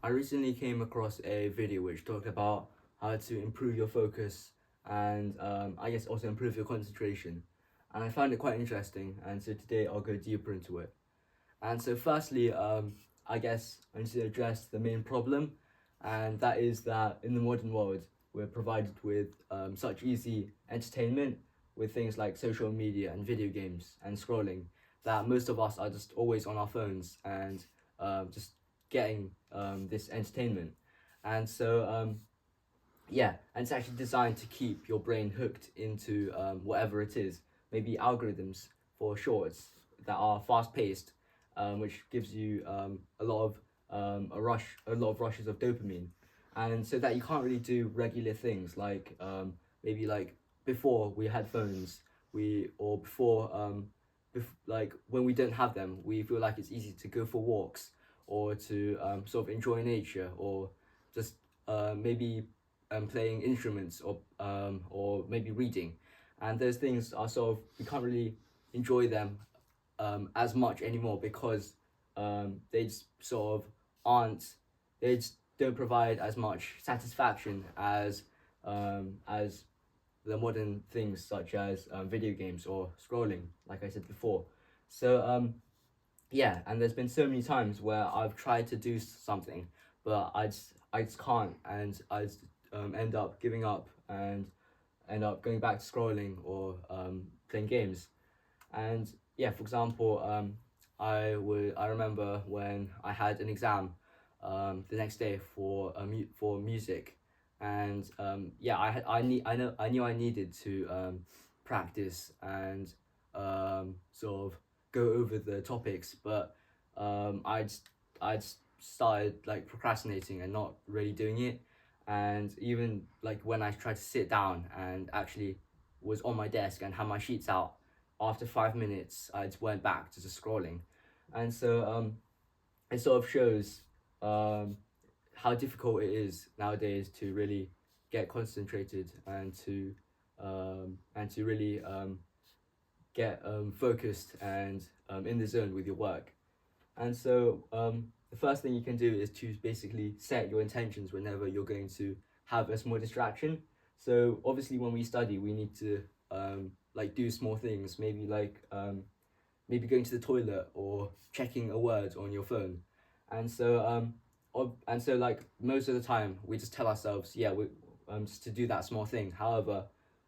I recently came across a video which talked about how to improve your focus and I guess also improve your concentration. And I found it quite interesting, and so today I'll go deeper into it. And so, firstly, I guess I need to address the main problem, and that is that in the modern world, we're provided with such easy entertainment with things like social media and video games and scrolling that most of us are just always on our phones and just getting this entertainment. And so, yeah, and it's actually designed to keep your brain hooked into whatever it is. Maybe algorithms for shorts that are fast paced, which gives you a lot of rushes of dopamine, and so that you can't really do regular things like maybe like before we had phones, we or before like when we don't have them, we feel like it's easy to go for walks or to sort of enjoy nature or just maybe playing instruments or maybe reading, and those things are sort of we can't really enjoy them as much anymore because they just sort of aren't they just don't provide as much satisfaction as the modern things such as video games or scrolling, like I said before. So yeah, and there's been so many times where I've tried to do something, but I just can't, and I just end up giving up and end up going back to scrolling or playing games. And yeah, for example, I remember when I had an exam the next day for for music, and yeah, I knew I needed to practice and sort of go over the topics, but I'd started like procrastinating and not really doing it, and even like when I tried to sit down and actually was on my desk and had my sheets out, after 5 minutes I just went back to just scrolling, and so it sort of shows um, how difficult it is nowadays to really get concentrated and to really get focused and in the zone with your work. And so the first thing you can do is to basically set your intentions whenever you're going to have a small distraction. So obviously when we study, we need to like do small things, maybe like maybe going to the toilet or checking a word on your phone. And so and so like most of the time we just tell ourselves, yeah, we just to do that small thing. However,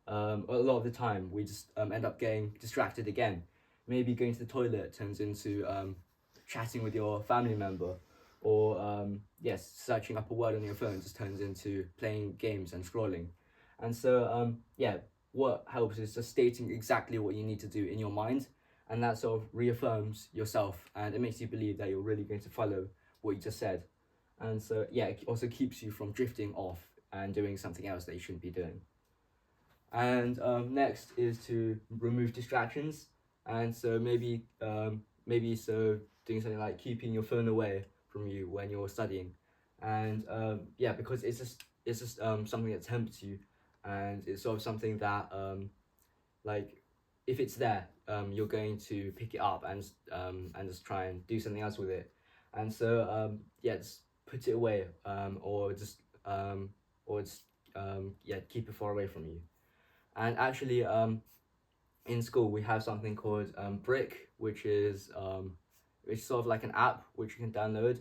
a lot of the time we just end up getting distracted again. Maybe going to the toilet turns into chatting with your family member, or yes, searching up a word on your phone just turns into playing games and scrolling. And so yeah, what helps is just stating exactly what you need to do in your mind, and that sort of reaffirms yourself and it makes you believe that you're really going to follow what you just said. And so yeah, it also keeps you from drifting off and doing something else that you shouldn't be doing. And next is to remove distractions. And so maybe so doing something like keeping your phone away from you when you're studying. And yeah, because it's just something that tempts you, and it's sort of something that like if it's there, you're going to pick it up and just try and do something else with it. And so yeah, just put it away, or just yeah, keep it far away from you. And actually, in school we have something called Brick, which is sort of like an app which you can download,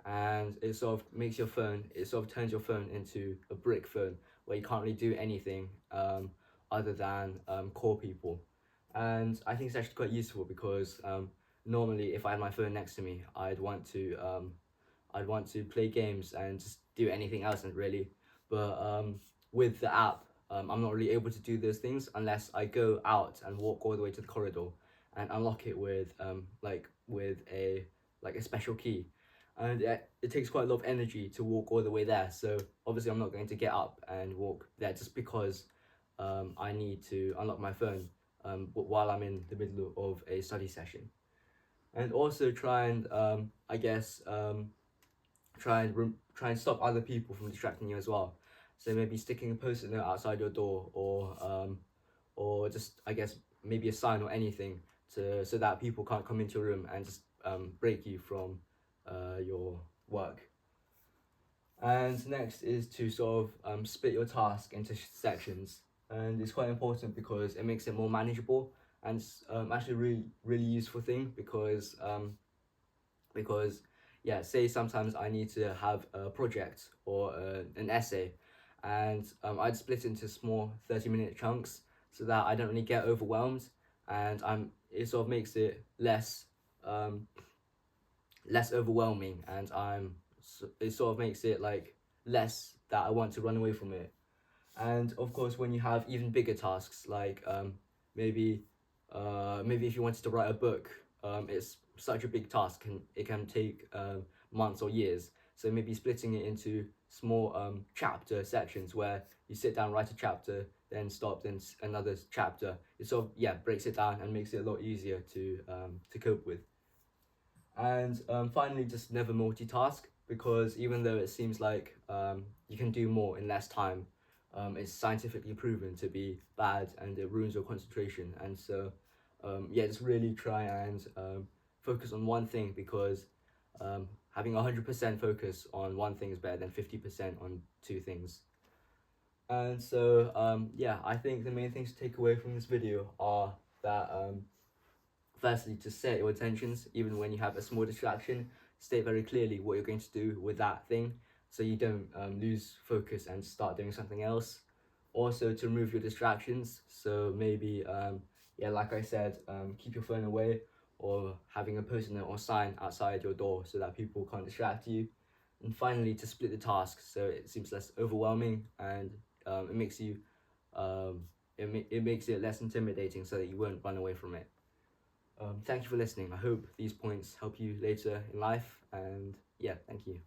and it sort of makes your phone. It sort of turns your phone into a brick phone where you can't really do anything other than call people. And I think it's actually quite useful because normally if I had my phone next to me, I'd want to play games and just do anything else and really, but with the app, I'm not really able to do those things unless I go out and walk all the way to the corridor and unlock it with with a special key, and it takes quite a lot of energy to walk all the way there. So obviously, I'm not going to get up and walk there just because I need to unlock my phone while I'm in the middle of a study session, and also try and I guess try and stop other people from distracting you as well. So maybe sticking a post-it note outside your door, or just I guess maybe a sign or anything to so that people can't come into your room and just break you from your work. And next is to sort of split your task into sections, and it's quite important because it makes it more manageable, and it's actually really useful thing because yeah, say sometimes I need to have a project or an essay, and I'd split into small 30-minute chunks so that I don't really get overwhelmed, and it sort of makes it um, less overwhelming, and it sort of makes it like less that I want to run away from it. And of course, when you have even bigger tasks, like maybe maybe if you wanted to write a book, it's such a big task, and it can take months or years. So maybe splitting it into small chapter sections where you sit down, write a chapter, then stop, then another chapter. It sort of, yeah, breaks it down and makes it a lot easier to cope with. And finally, just never multitask, because even though it seems like you can do more in less time, it's scientifically proven to be bad, and it ruins your concentration. And so, yeah, just really try and focus on one thing, because having 100% focus on one thing is better than 50% on two things. And so, yeah, I think the main things to take away from this video are that firstly, to set your intentions, even when you have a small distraction, state very clearly what you're going to do with that thing, so you don't lose focus and start doing something else. Also, to remove your distractions, so maybe, yeah, like I said, keep your phone away, or having a post-it note or sign outside your door so that people can't distract you. And finally, to split the task so it seems less overwhelming, and it makes you it makes it less intimidating so that you won't run away from it. Thank you for listening. I hope these points help you later in life, and yeah, thank you.